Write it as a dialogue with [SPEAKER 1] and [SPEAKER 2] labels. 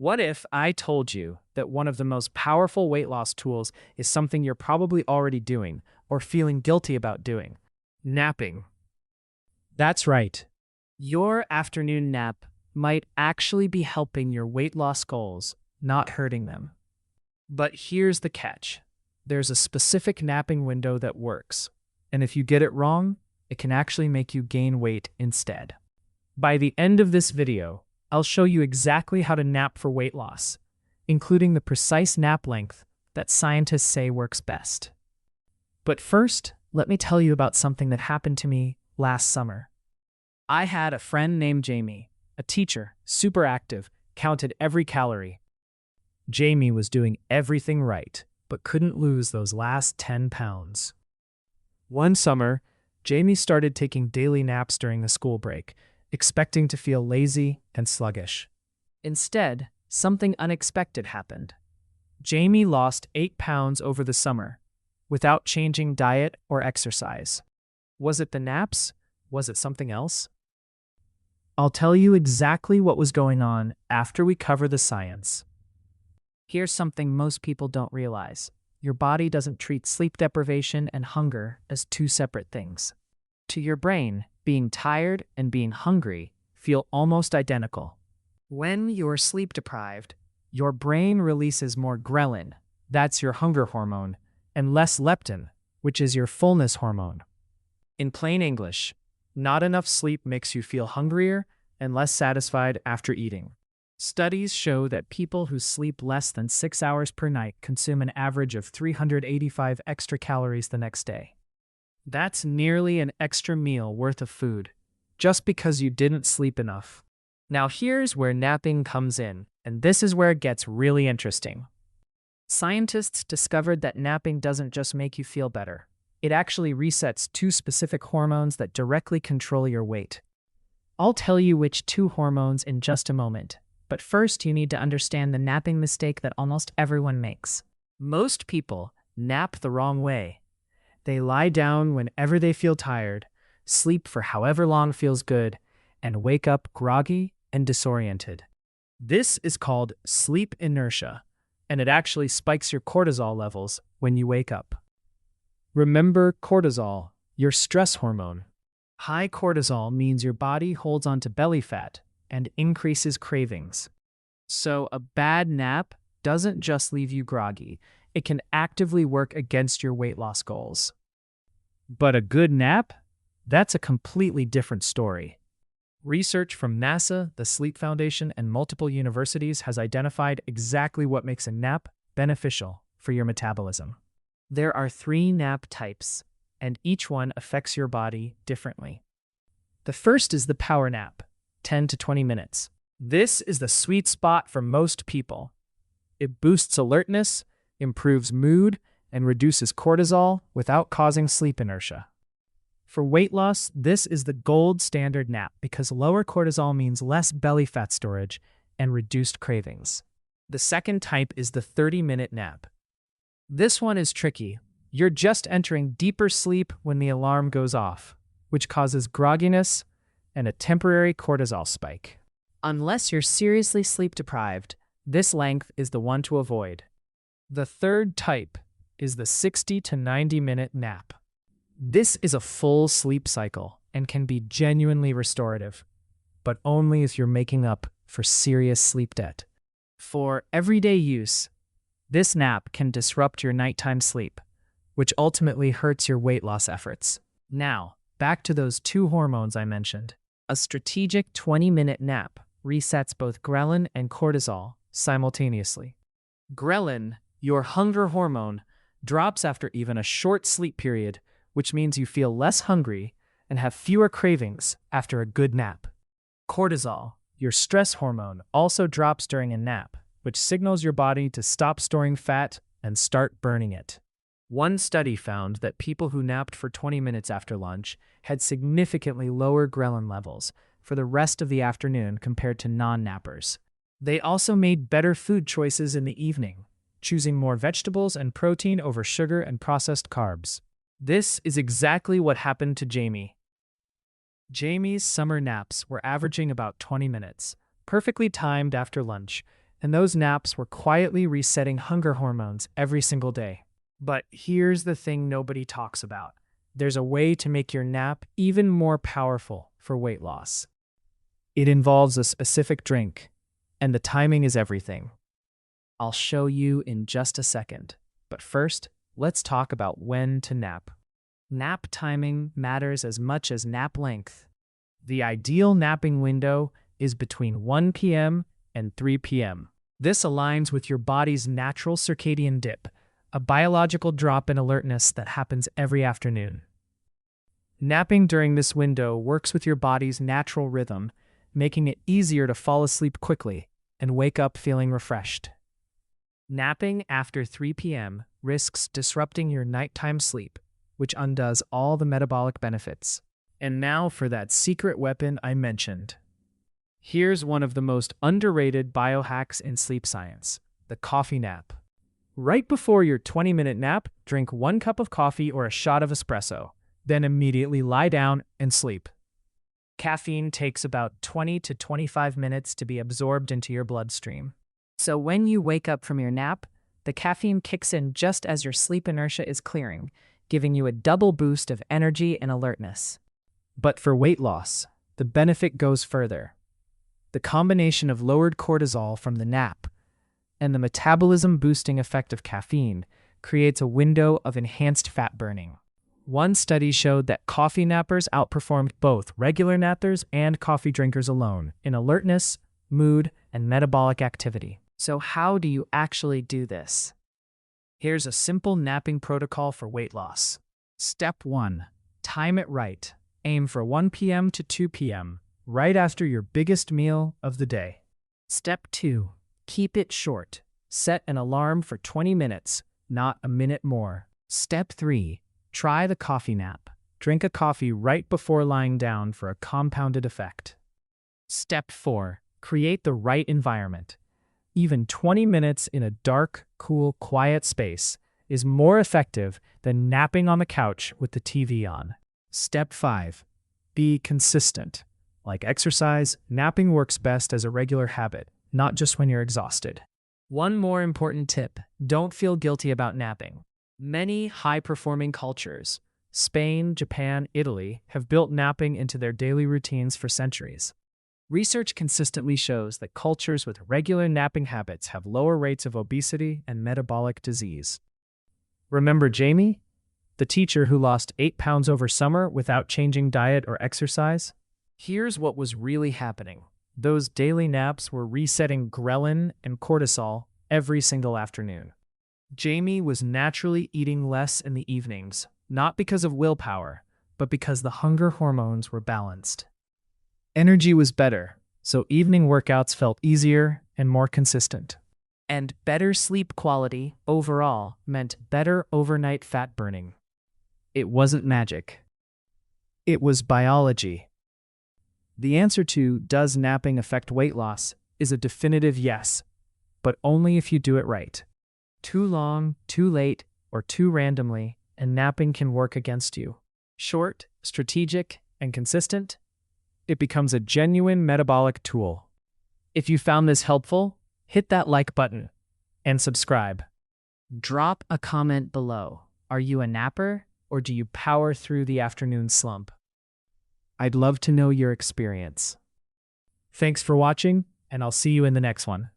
[SPEAKER 1] What if I told you that one of the most powerful weight loss tools is something you're probably already doing or feeling guilty about doing? Napping. That's right. Your afternoon nap might actually be helping your weight loss goals, not hurting them. But here's the catch. There's a specific napping window that works, and if you get it wrong, it can actually make you gain weight instead. By the end of this video, I'll show you exactly how to nap for weight loss, including the precise nap length that scientists say works best. But first, let me tell you about something that happened to me last summer. I had a friend named Jamie, a teacher, super active, counted every calorie. Jamie was doing everything right, but couldn't lose those last 10 pounds. One summer, Jamie started taking daily naps during the school break, expecting to feel lazy and sluggish. Instead, something unexpected happened. Jamie lost 8 pounds over the summer, without changing diet or exercise. Was it the naps? Was it something else? I'll tell you exactly what was going on after we cover the science. Here's something most people don't realize. Your body doesn't treat sleep deprivation and hunger as two separate things. To your brain, being tired and being hungry feel almost identical. When you're sleep deprived, your brain releases more ghrelin, that's your hunger hormone, and less leptin, which is your fullness hormone. In plain English, not enough sleep makes you feel hungrier and less satisfied after eating. Studies show that people who sleep less than 6 hours per night consume an average of 385 extra calories the next day. That's nearly an extra meal worth of food, just because you didn't sleep enough. Now here's where napping comes in, and this is where it gets really interesting. Scientists discovered that napping doesn't just make you feel better. It actually resets two specific hormones that directly control your weight. I'll tell you which two hormones in just a moment, but first you need to understand the napping mistake that almost everyone makes. Most people nap the wrong way. They lie down whenever they feel tired, sleep for however long feels good, and wake up groggy and disoriented. This is called sleep inertia, and it actually spikes your cortisol levels when you wake up. Remember cortisol, your stress hormone. High cortisol means your body holds onto belly fat and increases cravings. So a bad nap doesn't just leave you groggy, it can actively work against your weight loss goals. But a good nap? That's a completely different story. Research from NASA, the Sleep Foundation, and multiple universities has identified exactly what makes a nap beneficial for your metabolism. There are 3 nap types, and each one affects your body differently. The first is the power nap, 10 to 20 minutes. This is the sweet spot for most people. It boosts alertness, improves mood, and reduces cortisol without causing sleep inertia. For weight loss, this is the gold standard nap because lower cortisol means less belly fat storage and reduced cravings. The second type is the 30-minute nap. This one is tricky. You're just entering deeper sleep when the alarm goes off, which causes grogginess and a temporary cortisol spike. Unless you're seriously sleep deprived, this length is the one to avoid. The third type is the 60 to 90-minute nap. This is a full sleep cycle and can be genuinely restorative, but only if you're making up for serious sleep debt. For everyday use, this nap can disrupt your nighttime sleep, which ultimately hurts your weight loss efforts. Now, back to those 2 hormones I mentioned. A strategic 20-minute nap resets both ghrelin and cortisol simultaneously. Ghrelin, your hunger hormone, drops after even a short sleep period, which means you feel less hungry and have fewer cravings after a good nap. Cortisol, your stress hormone, also drops during a nap, which signals your body to stop storing fat and start burning it. One study found that people who napped for 20 minutes after lunch had significantly lower ghrelin levels for the rest of the afternoon compared to non-nappers. They also made better food choices in the evening, choosing more vegetables and protein over sugar and processed carbs. This is exactly what happened to Jamie. Jamie's summer naps were averaging about 20 minutes, perfectly timed after lunch, And those naps were quietly resetting hunger hormones every single day. But here's the thing nobody talks about. There's a way to make your nap even more powerful for weight loss. It involves a specific drink, and the timing is everything. I'll show you in just a second. But first, let's talk about when to nap. Nap timing matters as much as nap length. The ideal napping window is between 1 p.m. and 3 p.m. This aligns with your body's natural circadian dip, a biological drop in alertness that happens every afternoon. Napping during this window works with your body's natural rhythm, making it easier to fall asleep quickly and wake up feeling refreshed. Napping after 3 p.m. risks disrupting your nighttime sleep, which undoes all the metabolic benefits. And now for that secret weapon I mentioned. Here's one of the most underrated biohacks in sleep science, the coffee nap. Right before your 20-minute nap, drink 1 cup of coffee or a shot of espresso, then immediately lie down and sleep. Caffeine takes about 20 to 25 minutes to be absorbed into your bloodstream. So when you wake up from your nap, the caffeine kicks in just as your sleep inertia is clearing, giving you a double boost of energy and alertness. But for weight loss, the benefit goes further. The combination of lowered cortisol from the nap and the metabolism-boosting effect of caffeine creates a window of enhanced fat burning. One study showed that coffee nappers outperformed both regular nappers and coffee drinkers alone in alertness, mood, and metabolic activity. So how do you actually do this? Here's a simple napping protocol for weight loss. Step 1. Time it right. Aim for 1 p.m. to 2 p.m., right after your biggest meal of the day. Step 2. Keep it short. Set an alarm for 20 minutes, not a minute more. Step 3. Try the coffee nap. Drink a coffee right before lying down for a compounded effect. Step 4. Create the right environment. Even 20 minutes in a dark, cool, quiet space is more effective than napping on the couch with the TV on. Step 5. Be consistent. Like exercise, napping works best as a regular habit, not just when you're exhausted. One more important tip: don't feel guilty about napping. Many high-performing cultures, Spain, Japan, Italy, have built napping into their daily routines for centuries. Research consistently shows that cultures with regular napping habits have lower rates of obesity and metabolic disease. Remember Jamie, the teacher who lost 8 pounds over summer without changing diet or exercise? Here's what was really happening. Those daily naps were resetting ghrelin and cortisol every single afternoon. Jamie was naturally eating less in the evenings, not because of willpower, but because the hunger hormones were balanced. Energy was better, so evening workouts felt easier and more consistent. And better sleep quality overall meant better overnight fat burning. It wasn't magic. It was biology. The answer to does napping affect weight loss is a definitive yes, but only if you do it right. Too long, too late, or too randomly, and napping can work against you. Short, strategic, and consistent, it becomes a genuine metabolic tool. If you found this helpful, hit that like button and subscribe. Drop a comment below. Are you a napper, or do you power through the afternoon slump? I'd love to know your experience. Thanks for watching, and I'll see you in the next one.